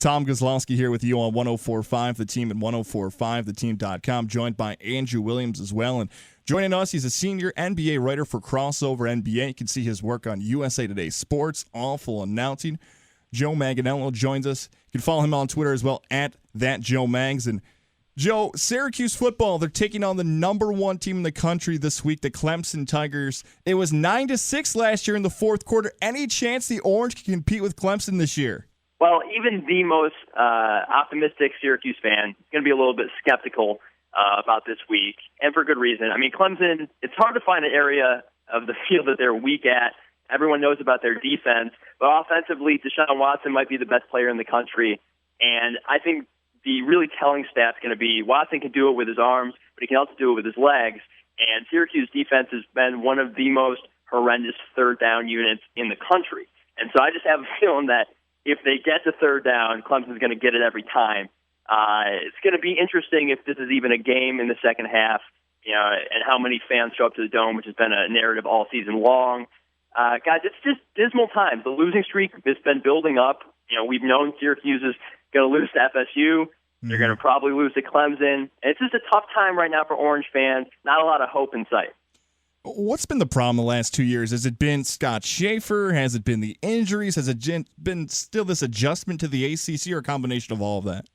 Tom Gozlowski here with you on 104.5 The Team and 104.5theteam.com, joined by Andrew Williams as well. And joining us, he's a senior NBA writer for Crossover NBA. You can see his work on USA Today Sports, Awful Announcing. Joe Manganiello joins us. You can follow him on Twitter as well, at @ThatJoeMags. And Joe, Syracuse football, they're taking on the number one team in the country this week, the Clemson Tigers. It was 9-6 last year in the fourth quarter. Any chance the Orange can compete with Clemson this year? Well, even the most optimistic Syracuse fan is going to be a little bit skeptical about this week, and for good reason. I mean, Clemson, it's hard to find an area of the field that they're weak at. Everyone knows about their defense, but offensively, Deshaun Watson might be the best player in the country, and I think the really telling stat's going to be Watson can do it with his arms, but he can also do it with his legs, and Syracuse defense has been one of the most horrendous third down units in the country. And so I just have a feeling that if they get to third down, Clemson's going to get it every time. It's going to be interesting if this is even a game in the second half, and how many fans show up to the Dome, which has been a narrative all season long. Guys, it's just dismal times. The losing streak has been building up. We've known Syracuse is going to lose to FSU. They're going to probably lose to Clemson. And it's just a tough time right now for Orange fans. Not a lot of hope in sight. What's been the problem the last 2 years? Has it been Scott Schaefer? Has it been the injuries? Has it been still this adjustment to the ACC, or a combination of all of that?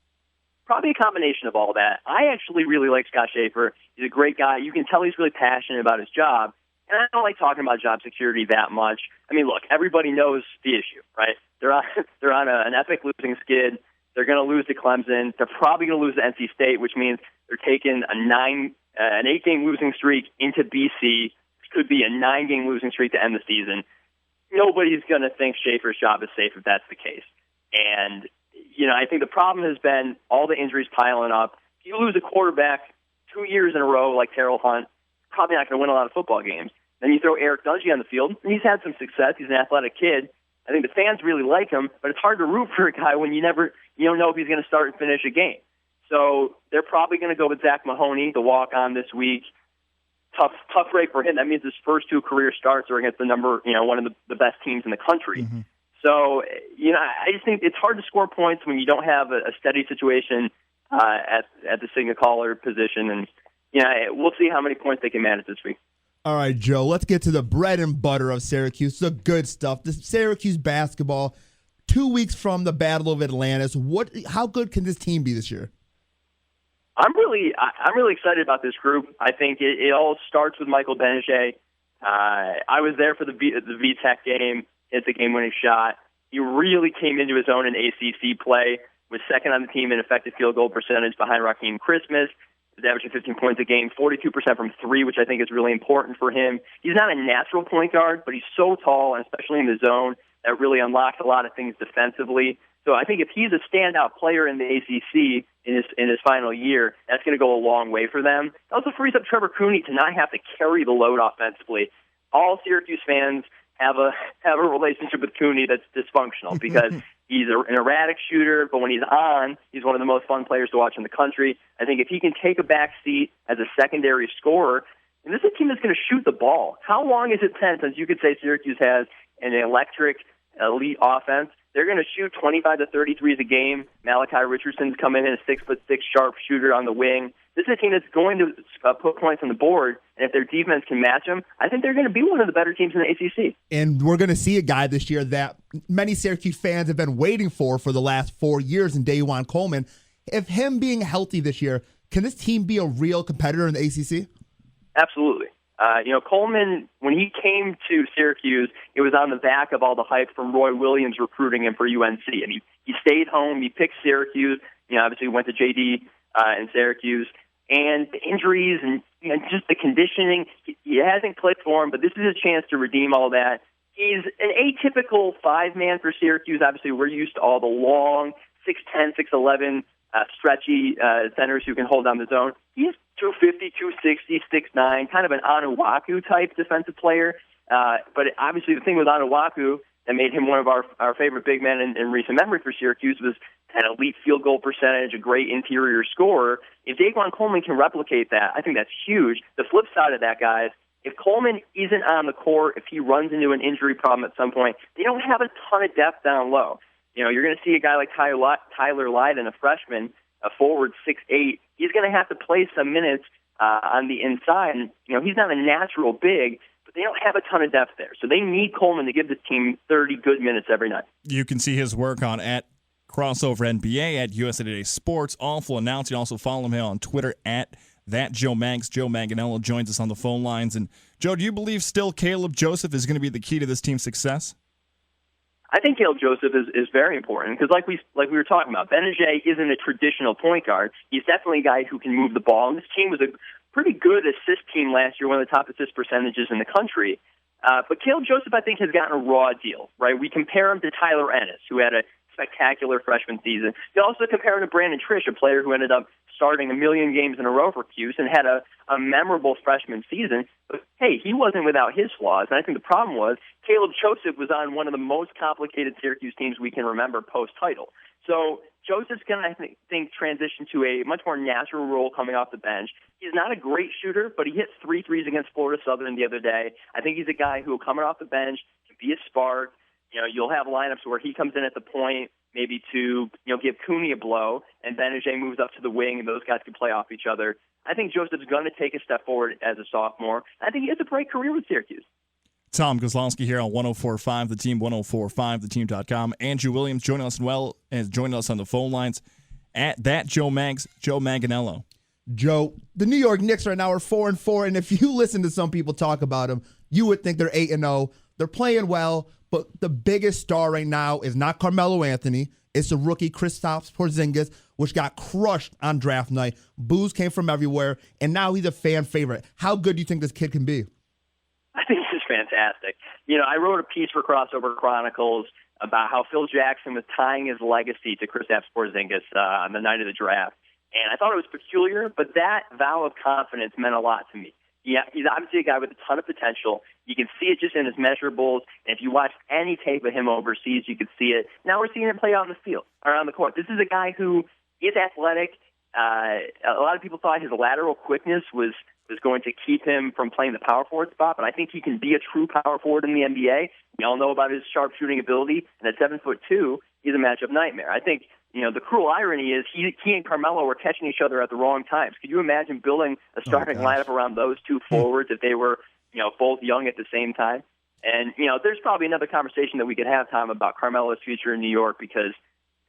Probably a combination of all that. I actually really like Scott Schaefer. He's a great guy. You can tell he's really passionate about his job. And I don't like talking about job security that much. I mean, look, everybody knows the issue, right? They're on an epic losing skid. They're going to lose to Clemson. They're probably going to lose to NC State, which means they're taking an 8-game losing streak into BC. Which could be a 9-game losing streak to end the season. Nobody's going to think Schaefer's job is safe if that's the case. And, I think the problem has been all the injuries piling up. If you lose a quarterback 2 years in a row like Terrell Hunt, probably not going to win a lot of football games. Then you throw Eric Dungey on the field, and he's had some success. He's an athletic kid. I think the fans really like him, but it's hard to root for a guy when you don't know if he's going to start and finish a game. So they're probably going to go with Zach Mahoney, the walk-on this week. Tough break for him. That means his first 2 career starts are against one of the best teams in the country. Mm-hmm. So, I just think it's hard to score points when you don't have a steady situation at the signal caller position. And, we'll see how many points they can manage this week. All right, Joe, let's get to the bread and butter of Syracuse, the good stuff. The Syracuse basketball, 2 weeks from the Battle of Atlantis. How good can this team be this year? I'm really excited about this group. I think it all starts with Michael Benege. I was there for the VTech game, hit the game-winning shot. He really came into his own in ACC play, was second on the team in effective field goal percentage behind Raheem Christmas. He's averaging 15 points a game, 42% from three, which I think is really important for him. He's not a natural point guard, but he's so tall, and especially in the zone, that really unlocks a lot of things defensively. So I think if he's a standout player in the ACC in his final year, that's going to go a long way for them. It also frees up Trevor Cooney to not have to carry the load offensively. All Syracuse fans have a relationship with Cooney that's dysfunctional because he's an erratic shooter, but when he's on, he's one of the most fun players to watch in the country. I think if he can take a back seat as a secondary scorer, and this is a team that's going to shoot the ball. How long has it been since you could say Syracuse has an electric, elite offense? They're going to shoot 25 to 33s a game. Malachi Richardson's coming in a 6'6" sharp shooter on the wing. This is a team that's going to put points on the board, and if their defense can match them, I think they're going to be one of the better teams in the ACC. And we're going to see a guy this year that many Syracuse fans have been waiting for the last 4 years in Dajuan Coleman. If him being healthy this year, can this team be a real competitor in the ACC? Absolutely. Coleman, when he came to Syracuse, it was on the back of all the hype from Roy Williams recruiting him for UNC. And he stayed home. He picked Syracuse. Obviously went to JD in Syracuse. And the injuries and just the conditioning, it hasn't clicked for him, but this is a chance to redeem all that. He's an atypical five-man for Syracuse. Obviously, we're used to all the long 6'10", 6'11", stretchy centers who can hold down the zone. He's 250, 260, 6'9", kind of an Onuaku-type defensive player. But obviously the thing with Onuaku that made him one of our favorite big men in recent memory for Syracuse was an elite field goal percentage, a great interior scorer. If Dajuan Coleman can replicate that, I think that's huge. The flip side of that, guys, if Coleman isn't on the court, if he runs into an injury problem at some point, they don't have a ton of depth down low. You're going to see a guy like Tyler Lydon, a freshman, a forward 6'8". He's going to have to play some minutes on the inside. And, he's not a natural big, but they don't have a ton of depth there. So they need Coleman to give this team 30 good minutes every night. You can see his work on at Crossover NBA, at USA Today Sports, Awful Announcing. Also follow him on Twitter at that Joe Mags. Joe Manganiello joins us on the phone lines. And Joe, do you believe still Caleb Joseph is going to be the key to this team's success? I think Caleb Joseph is very important because, like we were talking about, Benajay isn't a traditional point guard. He's definitely a guy who can move the ball. And this team was a pretty good assist team last year, one of the top assist percentages in the country. But Caleb Joseph, I think, has gotten a raw deal. Right? We compare him to Tyler Ennis, who had a spectacular freshman season. You also compare him to Brandon Trish, a player who ended up starting 1 million games in a row for Cuse and had a memorable freshman season. But, hey, he wasn't without his flaws. And I think the problem was Caleb Joseph was on one of the most complicated Syracuse teams we can remember post-title. So Joseph's going to, I think, transition to a much more natural role coming off the bench. He's not a great shooter, but he hit 3 threes against Florida Southern the other day. I think he's a guy who will come off the bench, can be a spark. You'll have lineups where he comes in at the point, maybe to give Cooney a blow, and Benajay moves up to the wing, and those guys can play off each other. I think Joseph's going to take a step forward as a sophomore. I think he has a bright career with Syracuse. Tom Kozlowski here on 104.5 The Team, 104.5theteam.com. Andrew Williams joining us joining us on the phone lines at that Joe Mags, Joe Manganiello. Joe, the New York Knicks right now are 4-4, and if you listen to some people talk about them, you would think they're 8-0. They're playing well, but the biggest star right now is not Carmelo Anthony. It's the rookie Kristaps Porzingis, which got crushed on draft night. Boos came from everywhere, and now he's a fan favorite. How good do you think this kid can be? I think this is fantastic. I wrote a piece for Crossover Chronicles about how Phil Jackson was tying his legacy to Kristaps Porzingis on the night of the draft. And I thought it was peculiar, but that vow of confidence meant a lot to me. Yeah, he's obviously a guy with a ton of potential. You can see it just in his measurables. And if you watch any tape of him overseas, you can see it. Now we're seeing him play out in the field, around the court. This is a guy who is athletic. A lot of people thought his lateral quickness was going to keep him from playing the power forward spot, but I think he can be a true power forward in the NBA. We all know about his sharp shooting ability, and at 7'2", he's a matchup nightmare. I think the cruel irony is he and Carmelo were catching each other at the wrong times. Could you imagine building a starting lineup around those two forwards if they were, both young at the same time? And, there's probably another conversation that we could have, Tom, about Carmelo's future in New York because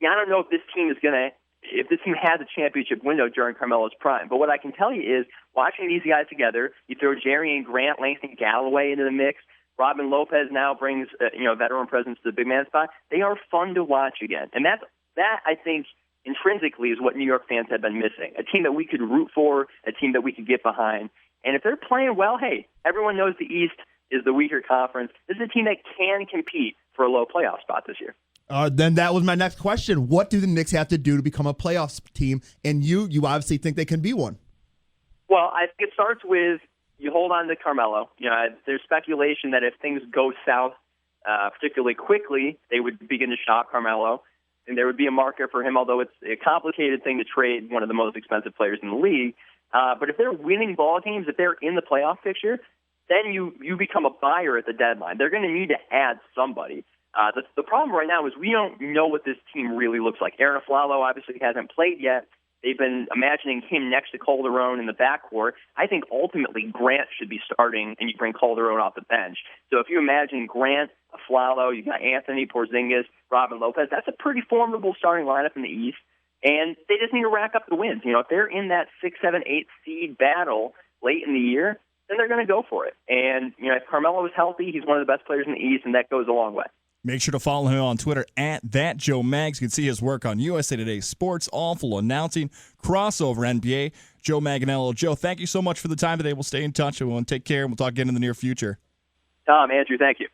I don't know if this team has a championship window during Carmelo's prime. But what I can tell you is watching these guys together, you throw Jerry and Grant, Langston Galloway into the mix. Robin Lopez now brings a veteran presence to the big man spot. They are fun to watch again. And that, I think, intrinsically is what New York fans have been missing. A team that we could root for, a team that we could get behind. And if they're playing well, hey, everyone knows the East is the weaker conference. This is a team that can compete for a low playoff spot this year. Then that was my next question. What do the Knicks have to do to become a playoff team? And you obviously think they can be one. Well, I think it starts with you hold on to Carmelo. There's speculation that if things go south particularly quickly, they would begin to shop Carmelo. And there would be a market for him, although it's a complicated thing to trade one of the most expensive players in the league. But if they're winning ball games, if they're in the playoff picture, then you become a buyer at the deadline. They're going to need to add somebody. The problem right now is we don't know what this team really looks like. Aaron Aflalo obviously hasn't played yet. They've been imagining him next to Calderon in the backcourt. I think ultimately Grant should be starting, and you bring Calderon off the bench. So if you imagine Grant, Aflalo, you got Anthony, Porzingis, Robin Lopez, that's a pretty formidable starting lineup in the East. And they just need to rack up the wins. If they're in that 6, 7, 8 seed battle late in the year, then they're going to go for it. And if Carmelo is healthy, he's one of the best players in the East, and that goes a long way. Make sure to follow him on Twitter at @ThatJoeMags. You can see his work on USA Today Sports, Awful Announcing, Crossover NBA. Joe Manganiello. Joe, thank you so much for the time today. We'll stay in touch, and we'll take care, and we'll talk again in the near future. Tom, Andrew, thank you.